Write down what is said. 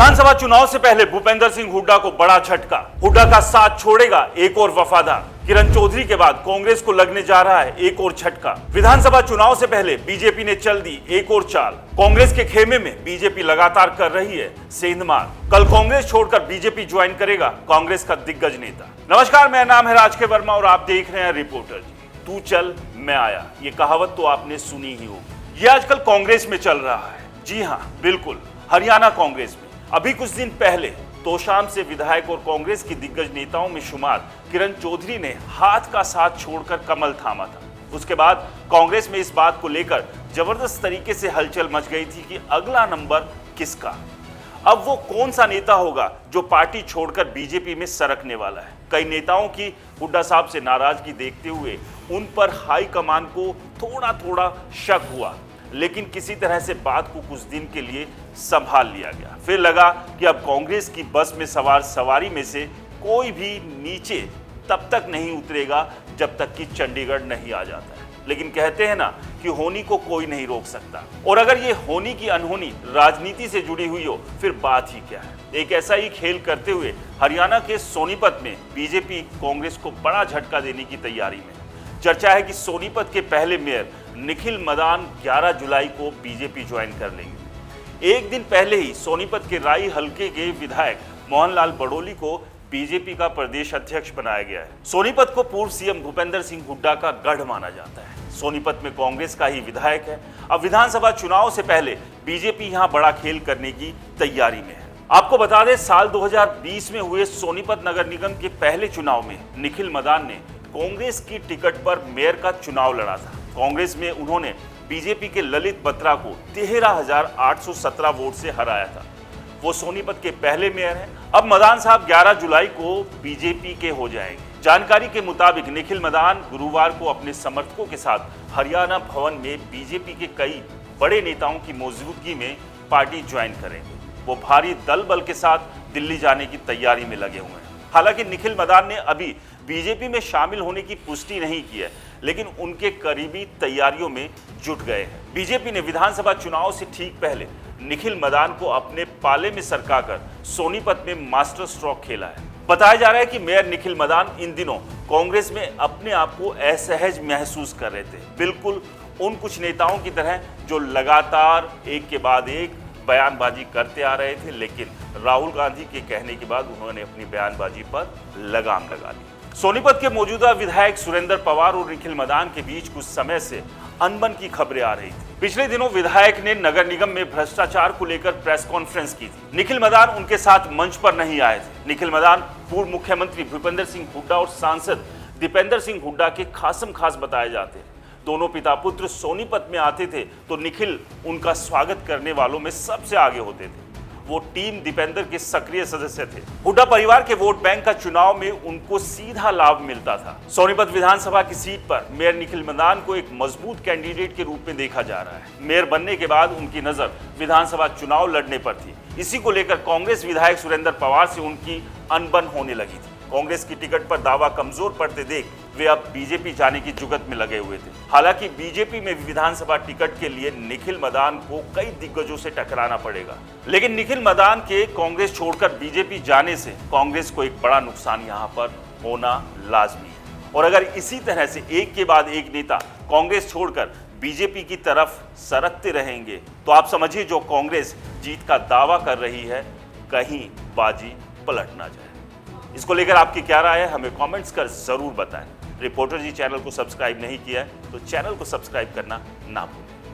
विधानसभा चुनाव से पहले भूपेंद्र सिंह हुड्डा को बड़ा झटका। हुड्डा का साथ छोड़ेगा एक और वफादार। किरण चौधरी के बाद कांग्रेस को लगने जा रहा है एक और झटका। विधानसभा चुनाव से पहले बीजेपी ने चल दी एक और चाल। कांग्रेस के खेमे में बीजेपी लगातार कर रही है सेंधमार। कल कांग्रेस छोड़कर बीजेपी ज्वाइन करेगा कांग्रेस का दिग्गज नेता। नमस्कार, मेरा नाम है राजके वर्मा और आप देख रहे हैं रिपोर्टर जी। तू चल मैं आया, ये कहावत तो आपने सुनी ही होगी। ये आजकल कांग्रेस में चल रहा है। जी हाँ, बिल्कुल, हरियाणा कांग्रेस में। अभी कुछ दिन पहले तोशाम से विधायक और कांग्रेस की दिग्गज नेताओं में शुमार किरण चौधरी ने हाथ का साथ छोड़कर कमल थामा था। उसके बाद कांग्रेस में इस बात को लेकर जबरदस्त तरीके से हलचल मच गई थी कि अगला नंबर किसका। अब वो कौन सा नेता होगा जो पार्टी छोड़कर बीजेपी में सरकने वाला है। कई नेताओं की हुड्डा साहब से नाराजगी देखते हुए उन पर हाईकमान को थोड़ा थोड़ा शक हुआ, लेकिन किसी तरह से बात को कुछ दिन के लिए संभाल लिया गया। फिर लगा कि अब कांग्रेस की बस में सवार सवारी में से कोई भी नीचे तब तक नहीं उतरेगा जब तक कि चंडीगढ़ नहीं आ जाता है। लेकिन कहते हैं ना कि होनी को कोई नहीं रोक सकता, और अगर ये होनी की अनहोनी राजनीति से जुड़ी हुई हो फिर बात ही क्या है। एक ऐसा ही खेल करते हुए हरियाणा के सोनीपत में बीजेपी कांग्रेस को बड़ा झटका देने की तैयारी में। चर्चा है कि सोनीपत के पहले मेयर निखिल मदान 11 जुलाई को बीजेपी ज्वाइन कर लेंगे। एक दिन पहले ही सोनीपत के राई हलके के विधायक मोहनलाल बड़ोली को बीजेपी का प्रदेश अध्यक्ष बनाया गया है। सोनीपत को पूर्व सीएम भूपेंद्र सिंह हुड्डा का गढ़ माना जाता है। सोनीपत में कांग्रेस का ही विधायक है। अब विधानसभा चुनाव से पहले बीजेपी यहां बड़ा खेल करने की तैयारी में है। आपको बता दें, साल 2020 में हुए सोनीपत नगर निगम के पहले चुनाव में निखिल मदान ने कांग्रेस की टिकट पर मेयर का चुनाव लड़ा था। कांग्रेस में उन्होंने बीजेपी के ललित बत्रा को 13,817 वोट से हराया था। वो सोनीपत के पहले मेयर हैं। अब मदान साहब 11 जुलाई को बीजेपी के हो जाएंगे। जानकारी के मुताबिक निखिल मदान गुरुवार को अपने समर्थकों के साथ हरियाणा भवन में बीजेपी के कई बड़े नेताओं की मौजूदगी में पार्टी ज्वाइन करेंगे। वो भारी दल बल के साथ दिल्ली जाने की तैयारी में लगे हुए हैं। हालांकि निखिल मदान ने अभी बीजेपी में शामिल होने की पुष्टि नहीं की है, लेकिन उनके करीबी तैयारियों में जुट गए हैं। बीजेपी ने विधानसभा चुनाव से ठीक पहले निखिल मदान को अपने पाले में सरकाकर सोनीपत में मास्टर स्ट्रोक खेला है। बताया जा रहा है कि मेयर निखिल मदान इन दिनों कांग्रेस में अपने आप को असहज महसूस कर रहे थे, बिल्कुल उन कुछ नेताओं की तरह जो लगातार एक के बाद एक बयानबाजी करते आ रहे थे, लेकिन राहुल गांधी के कहने के बाद उन्होंने अपनी बयानबाजी पर लगाम लगा दी। सोनीपत के मौजूदा विधायक सुरेंद्र पवार और निखिल मदान के बीच कुछ समय से अनबन की खबरें आ रही थी। पिछले दिनों विधायक ने नगर निगम में भ्रष्टाचार को लेकर प्रेस कॉन्फ्रेंस की थी। निखिल मदान उनके साथ मंच पर नहीं आए थे। निखिल मदान पूर्व मुख्यमंत्री भूपेंद्र सिंह हुड्डा और सांसद दीपेंद्र सिंह हुड्डा के खासम खास बताए जाते हैं। दोनों पिता पुत्र सोनीपत में आते थे तो निखिल उनका स्वागत करने वालों में सबसे आगे होते थे। वो टीम दीपेंद्र के सक्रिय सदस्य थे। हुड्डा परिवार के वोट बैंक का चुनाव में उनको सीधा लाभ मिलता था। सोनीपत विधानसभा की सीट पर मेयर निखिल मदान को एक मजबूत कैंडिडेट के रूप में देखा जा रहा है। मेयर बनने के बाद उनकी नजर विधानसभा चुनाव लड़ने पर थी। इसी को लेकर कांग्रेस विधायक सुरेंद्र पवार से उनकी अनबन होने लगी थी। कांग्रेस की टिकट पर दावा कमजोर पड़ते देख वे अब बीजेपी जाने की जुगत में लगे हुए थे। हालांकि बीजेपी में विधानसभा टिकट के लिए निखिल मदान को कई दिग्गजों से टकराना पड़ेगा, लेकिन निखिल मदान के कांग्रेस छोड़कर बीजेपी जाने से कांग्रेस को एक बड़ा नुकसान यहां पर होना लाजमी है। और अगर इसी तरह से एक के बाद एक नेता कांग्रेस छोड़कर बीजेपी की तरफ सरकते रहेंगे तो आप समझिए जो कांग्रेस जीत का दावा कर रही है कहीं बाजी पलट ना जाए। इसको लेकर आपकी क्या राय है, हमें कमेंट्स कर जरूर बताएं। रिपोर्टर जी चैनल को सब्सक्राइब नहीं किया है तो चैनल को सब्सक्राइब करना ना भूलें।